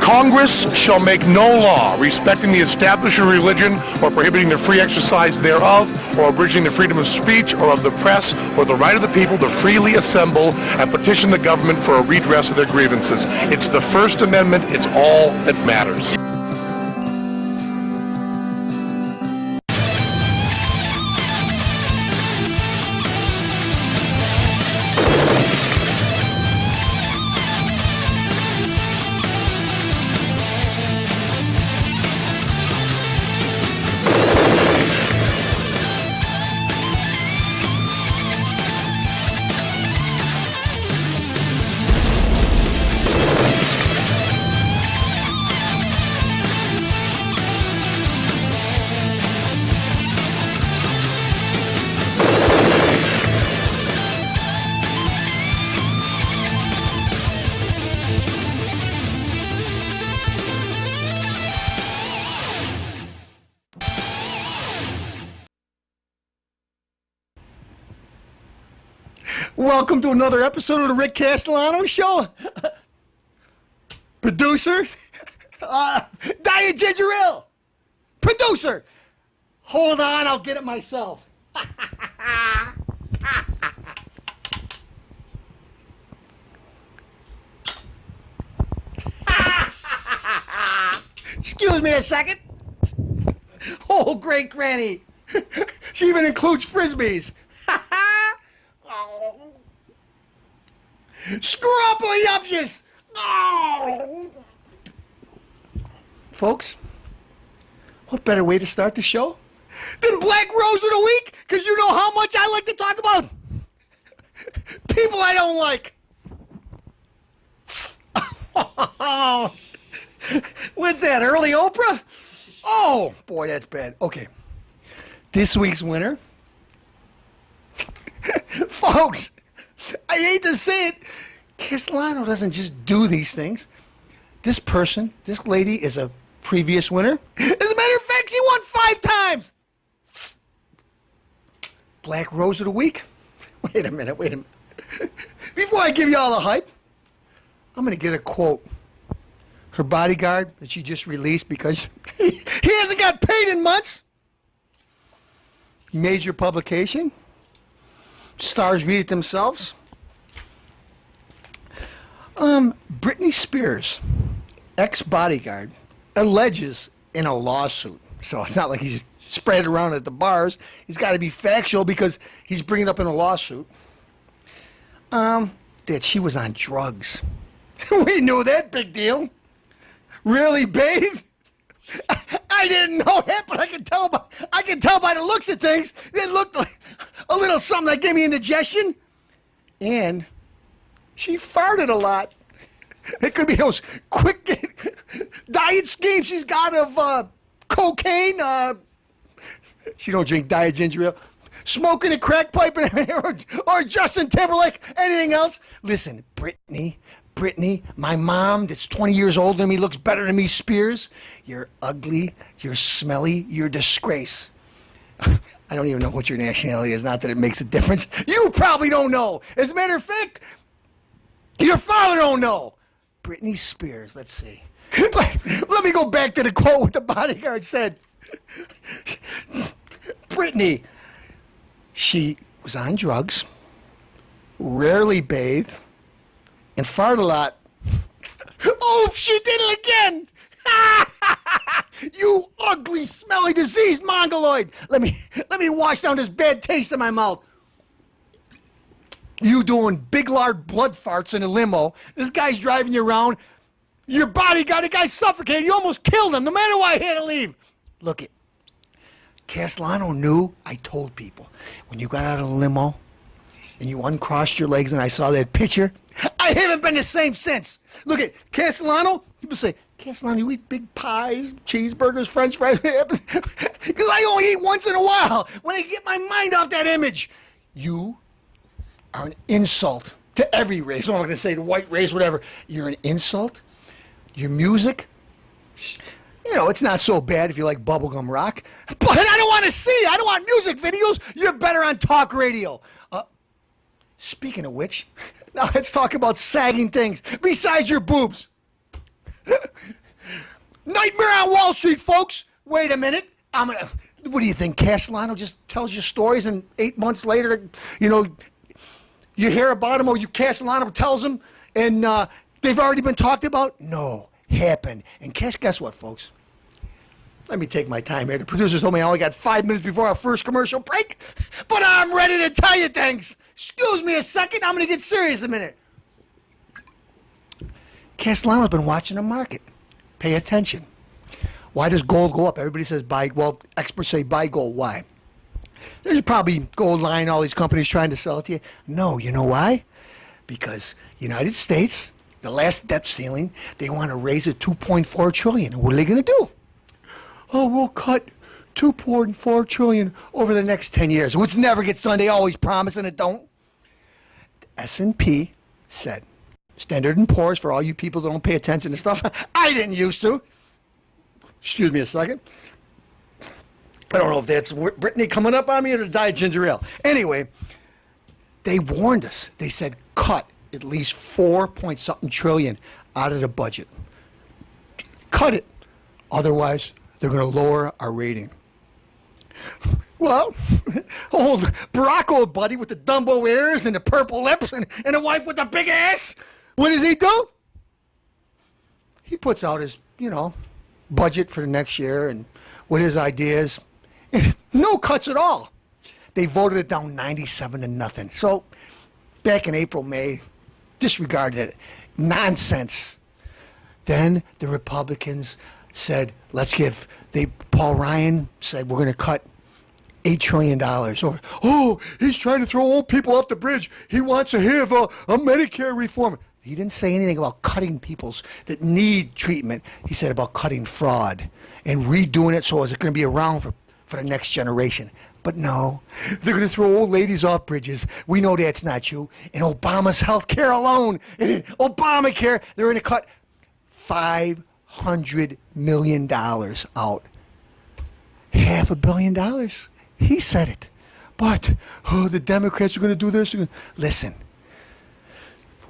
Congress shall make no law respecting the establishment of religion or prohibiting the free exercise thereof or abridging the freedom of speech or of the press or the right of the people to freely assemble and petition the government for a redress of their grievances. It's the First Amendment. It's all that matters. Welcome to another episode of the Rick Castellano Show. Producer, Diet Ginger Ale. Producer, hold on, I'll get it myself. Excuse me a second. Oh, great granny. She even includes Frisbees. Scrumptious! Oh. Folks, what better way to start the show than Black Rose of the Week? Because you know how much I like to talk about people I don't like. What's that, early Oprah? Oh, boy, that's bad. Okay, this week's winner. Folks, I hate to say it, Castellano doesn't just do these things. This person, this lady, is a previous winner. As a matter of fact, she won 5 times. Black Rose of the Week? Wait a minute. Before I give you all the hype, I'm going to get a quote. Her bodyguard that she just released because he hasn't got paid in months. Major publication. Stars read it themselves. Britney Spears, ex-bodyguard, alleges in a lawsuit. So it's not like he's spread around at the bars. He's got to be factual because he's bringing up in a lawsuit that she was on drugs. We knew that, big deal. Really, babe? I didn't know that, but I can tell by the looks of things. It looked like a little something that gave me indigestion. And she farted a lot. It could be those quick diet schemes she's got of cocaine. She don't drink Diet Ginger Ale. Smoking a crack pipe or Justin Timberlake, anything else. Listen, Brittany, my mom that's 20 years older than me looks better than me, Spears. You're ugly, you're smelly, you're a disgrace. I don't even know what your nationality is, not that it makes a difference. You probably don't know. As a matter of fact, your father don't know. Britney Spears, let's see. Let me go back to the quote what the bodyguard said. Britney, she was on drugs, rarely bathed, and farted a lot. Oh, she did it again! You ugly, smelly, diseased mongoloid! Let me wash down this bad taste in my mouth. You doing big, large blood farts in a limo. This guy's driving you around. Your bodyguard, the guy's suffocating. You almost killed him, no matter why he had to leave. Look it. Castellano knew. I told people. When you got out of the limo and you uncrossed your legs and I saw that picture, I haven't been the same since. Look at Castellano. People say, Castellano, you eat big pies, cheeseburgers, french fries. Because I only eat once in a while when I get my mind off that image. You are an insult to every race. What am I going to say? The white race, whatever. You're an insult. Your music, you know, it's not so bad if you like bubblegum rock. But I don't want to see. I don't want music videos. You're better on talk radio. Speaking of which, now let's talk about sagging things besides your boobs. Nightmare on Wall Street, folks. Wait a minute. What do you think? Castellano just tells you stories, and 8 months later, you know, you hear about him, or Castellano tells them, and they've already been talked about? No, happened. And guess what, folks? Let me take my time here. The producers told me I only got 5 minutes before our first commercial break, but I'm ready to tell you things. Excuse me a second. I'm going to get serious a minute. Castellano's been watching the market. Pay attention. Why does gold go up? Everybody says buy. Well, experts say buy gold. Why? There's probably gold lying, all these companies trying to sell it to you. No, you know why? Because United States, the last debt ceiling, they want to raise it $2.4 trillion. And what are they going to do? Oh, we'll cut $2.4 trillion over the next 10 years, which never gets done. They always promise and it don't. S&P said, Standard & Poor's, for all you people that don't pay attention to stuff, I didn't used to. Excuse me a second. I don't know if that's Brittany coming up on me or the Diet Ginger Ale. Anyway, they warned us. They said cut at least 4-point-something trillion out of the budget. Cut it. Otherwise, they're going to lower our rating. Well, old Barack, old buddy with the Dumbo ears and the purple lips and the wife with the big ass, what does he do? He puts out his, budget for the next year and with his ideas. No cuts at all. They voted it down 97-0. So back in April, May, disregarded it. Nonsense. Then the Republicans said, Paul Ryan said, we're going to cut $8 trillion. Or, he's trying to throw old people off the bridge. He wants to have a Medicare reform. He didn't say anything about cutting people's that need treatment. He said about cutting fraud and redoing it so it's going to be around for the next generation. But no, they're going to throw old ladies off bridges. We know that's not you. And Obama's health care alone, Obamacare, they're going to cut $500 million out. $500 million. He said it. But, the Democrats are going to do this. Listen,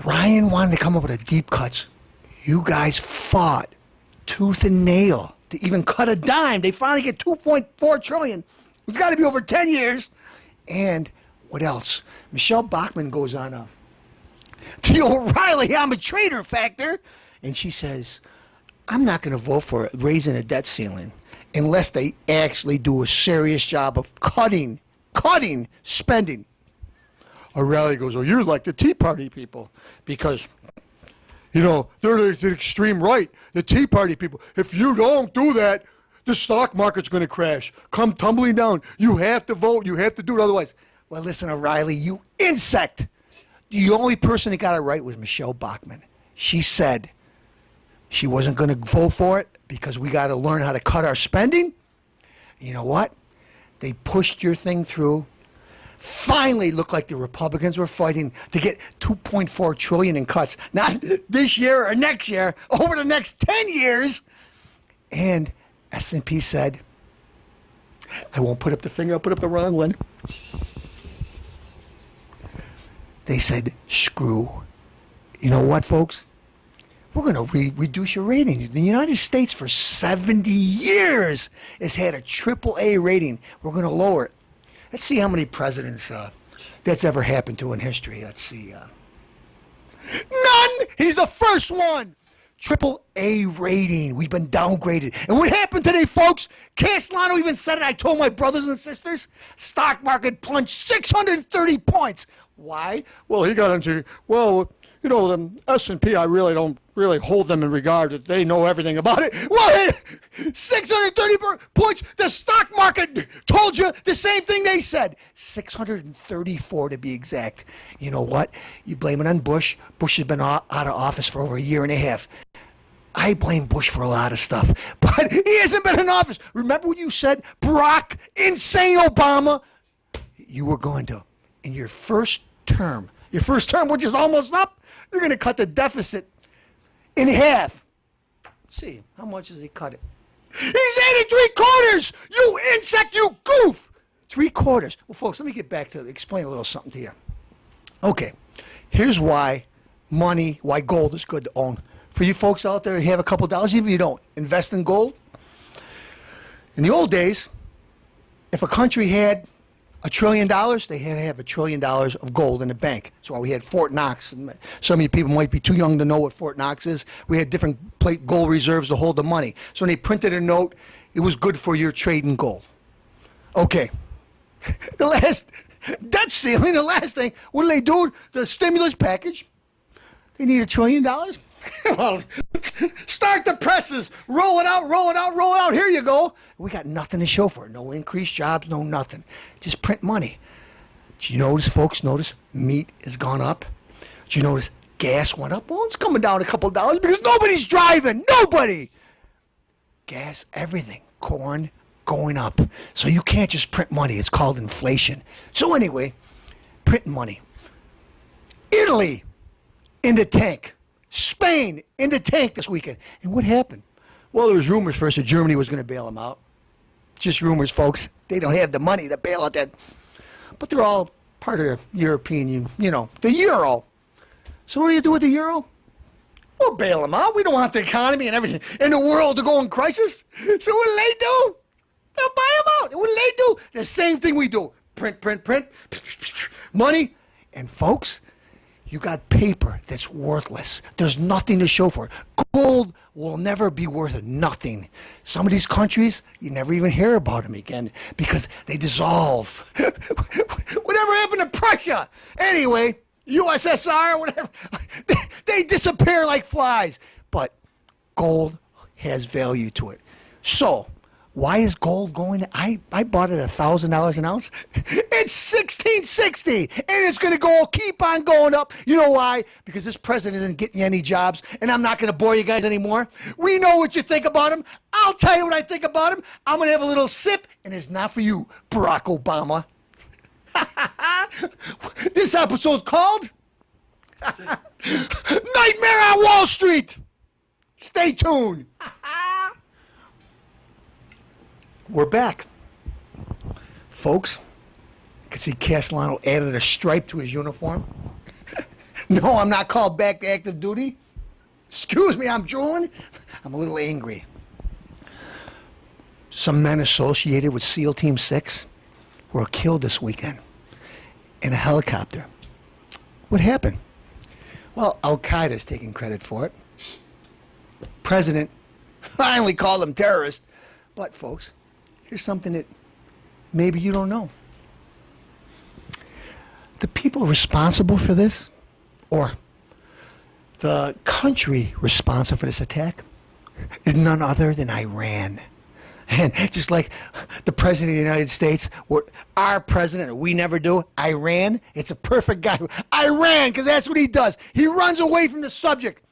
Ryan wanted to come up with a deep cuts. You guys fought tooth and nail to even cut a dime. They finally get $2.4 trillion. It's got to be over 10 years. And what else? Michelle Bachmann goes on the O'Reilly, I'm a traitor factor. And she says, I'm not going to vote for raising a debt ceiling unless they actually do a serious job of cutting spending. O'Reilly goes, oh, you're like the Tea Party people because, they're the extreme right, the Tea Party people. If you don't do that, the stock market's going to crash, come tumbling down. You have to vote. You have to do it otherwise. Well, listen, O'Reilly, you insect. The only person that got it right was Michelle Bachmann. She said she wasn't going to vote for it because we got to learn how to cut our spending. You know what? They pushed your thing through. Finally looked like the Republicans were fighting to get $2.4 trillion in cuts. Not this year or next year, over the next 10 years. And S&P said, I won't put up the finger, I'll put up the wrong one. They said, screw. You know what, folks? We're going to reduce your rating. The United States for 70 years has had a AAA rating. We're going to lower it. Let's see how many presidents that's ever happened to in history. Let's see. None! He's the first one! AAA rating. We've been downgraded. And what happened today, folks? Castellano even said it. I told my brothers and sisters. Stock market plunged 630 points. Why? Well, he got into, you know, the S&P, I really don't really hold them in regard that they know everything about it. Well, 630 points. The stock market told you the same thing they said. 634 to be exact. You know what? You blame it on Bush. Bush has been out of office for over a year and a half. I blame Bush for a lot of stuff, but he hasn't been in office. Remember what you said, Barack Insane Obama? You were going to, in your first term, which is almost up, you're going to cut the deficit in half. Let's see, how much does he cut it? He's 83 quarters! You insect, you goof! 3 quarters. Well, folks, let me get back to explain a little something to you. Okay, here's why gold is good to own. For you folks out there who have a couple dollars, even if you don't, invest in gold. In the old days, if a country had $1 trillion, they had to have $1 trillion of gold in the bank. That's why we had Fort Knox. And some of you people might be too young to know what Fort Knox is. We had different gold reserves to hold the money. So when they printed a note, it was good for your trade in gold. Okay. The last debt ceiling, the last thing, what do they do? The stimulus package. They need $1 trillion. Well, start the presses. Roll it out, roll it out, roll it out. Here you go. We got nothing to show for it. No increased jobs, no nothing. Just print money. Did you notice, folks, meat has gone up? Did you notice gas went up? Well, it's coming down a couple dollars because nobody's driving. Nobody. Gas, everything. Corn going up. So you can't just print money. It's called inflation. So anyway, printing money. Italy in the tank. Spain in the tank this weekend. And what happened? Well, there was rumors first that Germany was going to bail them out. Just rumors, folks. They don't have the money to bail out that. But they're all part of the European, the euro. So what do you do with the euro? We'll bail them out. We don't want the economy and everything in the world to go in crisis. So what do? They'll buy them out. What do? The same thing we do. Print. Money. And folks, you got paper that's worthless. There's nothing to show for it. Gold will never be worth nothing. Some of these countries, you never even hear about them again because they dissolve. Whatever happened to Prussia? Anyway, USSR, whatever, they disappear like flies. But gold has value to it. So, why is gold going? I bought it $1,000 an ounce. It's $1,660, and it's going to keep on going up. You know why? Because this president isn't getting you any jobs, and I'm not going to bore you guys anymore. We know what you think about him. I'll tell you what I think about him. I'm going to have a little sip, and it's not for you, Barack Obama. This episode's called Nightmare on Wall Street. Stay tuned. We're back. Folks, you can see Castellano added a stripe to his uniform. No, I'm not called back to active duty. Excuse me, I'm John. I'm a little angry. Some men associated with SEAL Team 6 were killed this weekend in a helicopter. What happened? Well, Al-Qaeda's taking credit for it. President finally called them terrorists. But, folks, here's something that maybe you don't know. The people responsible for this, or the country responsible for this attack, is none other than Iran. And just like the President of the United States, our president, we never do, Iran, it's a perfect guy. Iran, because that's what he does. He runs away from the subject.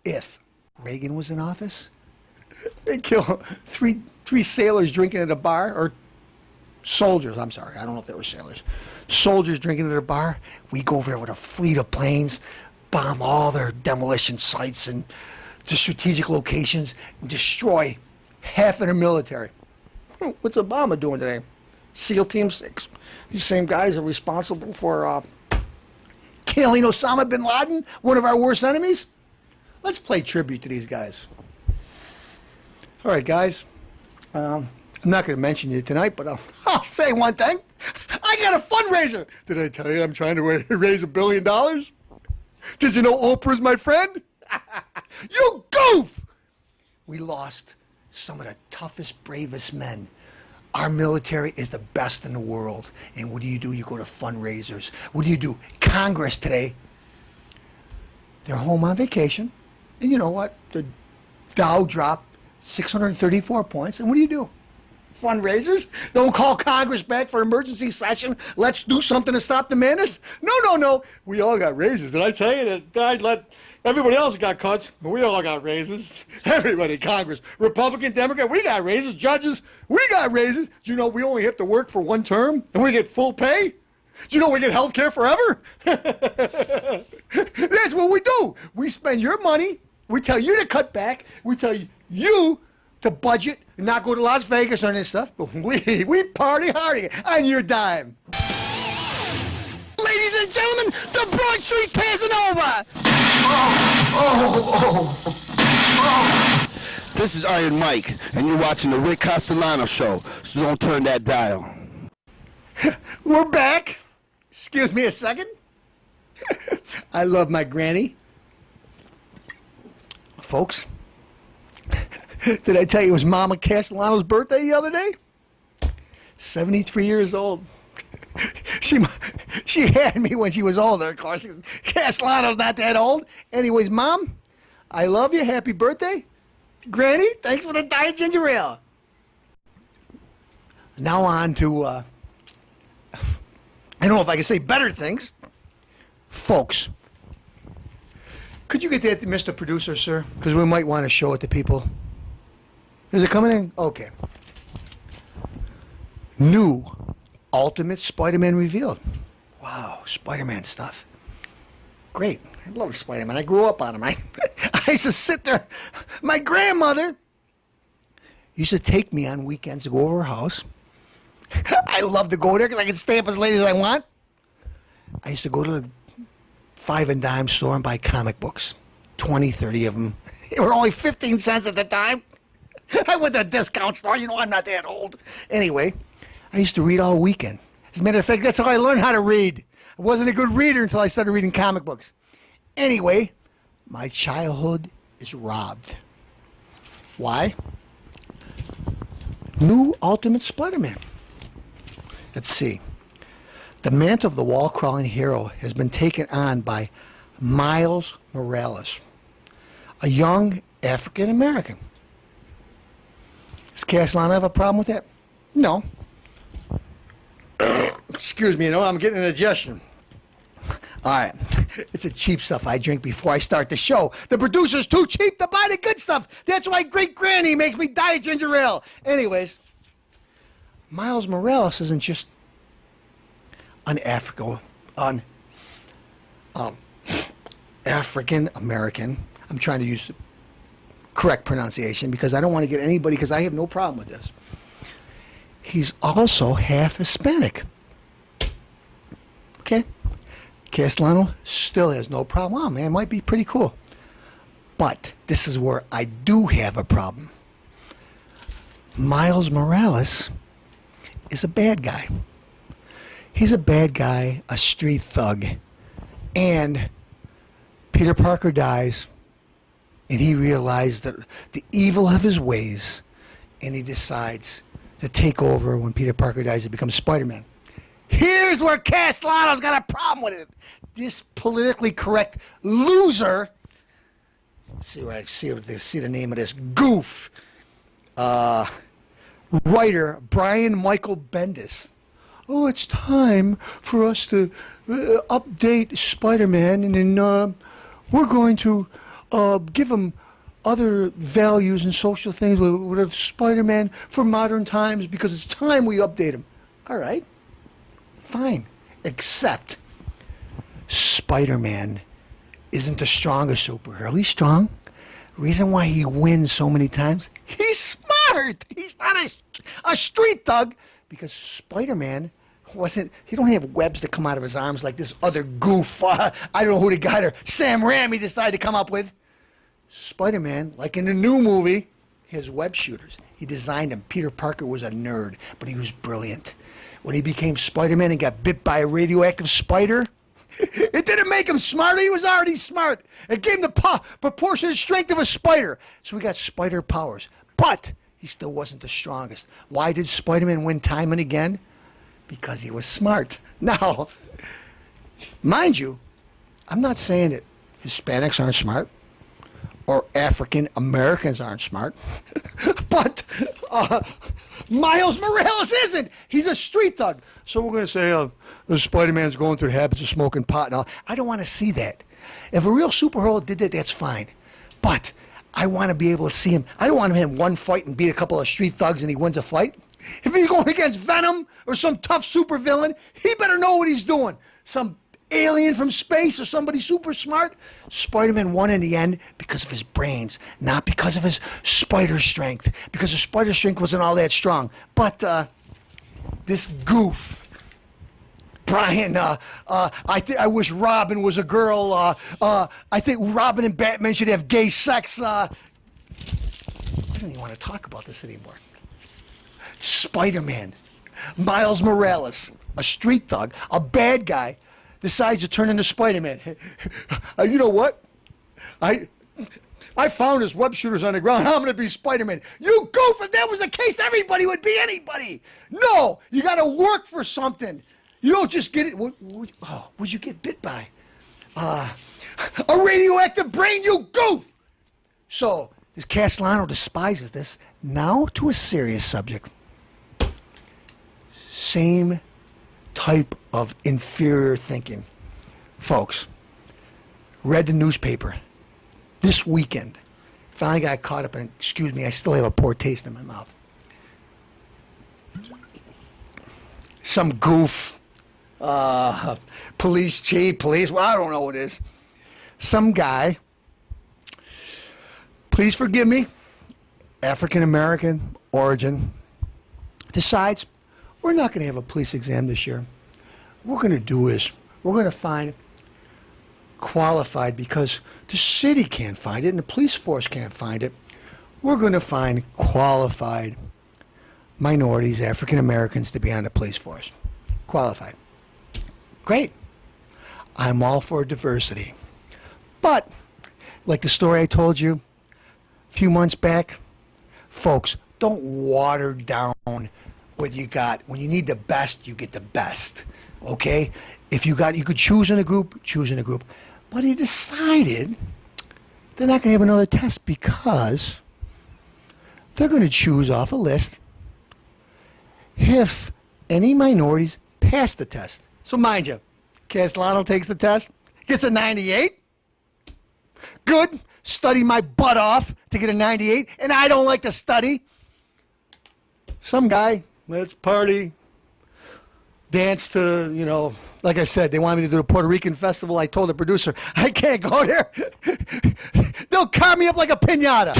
If Reagan was in office, they'd kill three sailors drinking at a bar, or soldiers, I'm sorry, I don't know if they were sailors. Soldiers drinking at a bar. We go over there with a fleet of planes, bomb all their demolition sites and the strategic locations, and destroy half of their military. What's Obama doing today? SEAL Team 6. These same guys are responsible for killing Osama bin Laden, one of our worst enemies. Let's play tribute to these guys. All right, guys. I'm not going to mention you tonight, but I'll say one thing. I got a fundraiser. Did I tell you I'm trying to raise $1 billion? Did you know Oprah's my friend? You goof! We lost some of the toughest, bravest men. Our military is the best in the world. And what do? You go to fundraisers. What do? Congress today They're home on vacation. And you know what? The Dow dropped 634 points. And what do? Fundraisers? Don't call Congress back for emergency session. Let's do something to stop the madness. No. We all got raises. Did I tell you that I'd let everybody else got cuts, but we all got raises. Everybody, Congress, Republican, Democrat, we got raises. Judges, we got raises. Do you know we only have to work for one term and we get full pay? Do you know we get health care forever? That's what we do. We spend your money. We tell you to cut back. We tell you to budget and not go to Las Vegas or any stuff. But we party hardy on your dime. Ladies and gentlemen, the Broad Street Casanova. This is Iron Mike, and you're watching the Rick Castellano Show, so don't turn that dial. We're back. Excuse me a second. I love my granny. Folks, did I tell you it was Mama Castellano's birthday the other day? 73 years old. She had me when she was older, of course. Castellano's not that old. Anyways, Mom, I love you. Happy birthday. Granny, thanks for the Diet Ginger Ale. Now on to, I don't know if I can say better things. Folks, could you get that, Mr. Producer, sir? Because we might want to show it to people. Is it coming in? Okay. New Ultimate Spider-Man revealed. Wow, Spider-Man stuff. Great. I love Spider-Man. I grew up on him. I used to sit there. My grandmother used to take me on weekends to go over her house. I love to go there because I can stay up as late as I want. I used to go to the 5 and dime store and buy comic books. 20, 30 of them. They were only 15 cents at the time. I went to a discount store. You know, I'm not that old. Anyway, I used to read all weekend. As a matter of fact, that's how I learned how to read. I wasn't a good reader until I started reading comic books. Anyway, my childhood is robbed. Why? New Ultimate Spider-Man. Let's see. The mantle of the wall-crawling hero has been taken on by Miles Morales, a young African-American. Does Castellano have a problem with that? No. Excuse me, I'm getting an indigestion. All right. It's a cheap stuff I drink before I start the show. The producer's too cheap to buy the good stuff. That's why Great Granny makes me Diet Ginger Ale. Anyways, Miles Morales isn't just an African-American. I'm trying to use the correct pronunciation because I don't want to get anybody, because I have no problem with this. He's also half Hispanic. Okay? Castellano still has no problem. Oh, man, it might be pretty cool. But this is where I do have a problem. Miles Morales is a bad guy. He's a bad guy, a street thug. And Peter Parker dies, and he realized that the evil of his ways, and he decides to take over when Peter Parker dies to become Spider-Man. Here's where Castellano's got a problem with it. This politically correct loser. Let's see where I see the name of this goof. Writer Brian Michael Bendis. Oh, it's time for us to update Spider-Man, and then we're going to give him other values and social things with Spider-Man for modern times, because it's time we update him. All right. Fine. Except Spider-Man isn't the strongest superhero. He's strong. Reason why he wins so many times, he's smart. He's not a street thug, because Spider-Man he don't have webs that come out of his arms like this other goof. I don't know who the guy there, Sam Raimi, decided to come up with. Spider-Man, like in the new movie, has web shooters. He designed them. Peter Parker was a nerd, but he was brilliant. When he became Spider-Man and got bit by a radioactive spider, it didn't make him smarter. He was already smart. It gave him the proportionate strength of a spider. So he got spider powers. But he still wasn't the strongest. Why did Spider-Man win time and again? Because he was smart. Now, mind you, I'm not saying that Hispanics aren't smart, or African Americans aren't smart, but Miles Morales isn't. He's a street thug. So we're going to say Spider-Man's going through the habits of smoking pot and all. I don't want to see that. If a real superhero did that, that's fine. But I want to be able to see him. I don't want him in one fight and beat a couple of street thugs and he wins a fight. If he's going against Venom or some tough supervillain, he better know what he's doing. Some alien from space or somebody super smart. Spider-Man won in the end because of his brains, not because of his spider strength, because his spider strength wasn't all that strong. But this goof, Brian, I wish Robin was a girl. I think Robin and Batman should have gay sex. I don't even want to talk about this anymore. Spider-Man, Miles Morales, a street thug, a bad guy, decides to turn into Spider-Man. You know what? I found his web shooters on the ground. I'm going to be Spider-Man. You goof! If that was the case, everybody would be anybody. No, you got to work for something. You don't just get it. What'd you get bit by? A radioactive brain, you goof! So, this Castellano despises this. Now to a serious subject. Same type of inferior thinking. Folks, read the newspaper this weekend. Finally got caught up in, excuse me, I still have a poor taste in my mouth. Some goof, police chief, well, I don't know what it is. Some guy, please forgive me, African American origin, decides we're not going to have a police exam this year. What we're going to do is we're going to find qualified, because the city can't find it and the police force can't find it. We're going to find qualified minorities, African Americans, to be on the police force. Qualified. Great. I'm all for diversity. But, like the story I told you a few months back, folks, don't water down what you got. When you need the best, you get the best. Okay? If you could choose in a group, choose in a group. But he decided they're not going to have another test because they're going to choose off a list if any minorities pass the test. So mind you, Castellano takes the test, gets a 98. Good. Study my butt off to get a 98, and I don't like to study. Some guy, let's party, dance to, like I said, they wanted me to do the Puerto Rican festival. I told the producer, I can't go there. They'll carve me up like a piñata.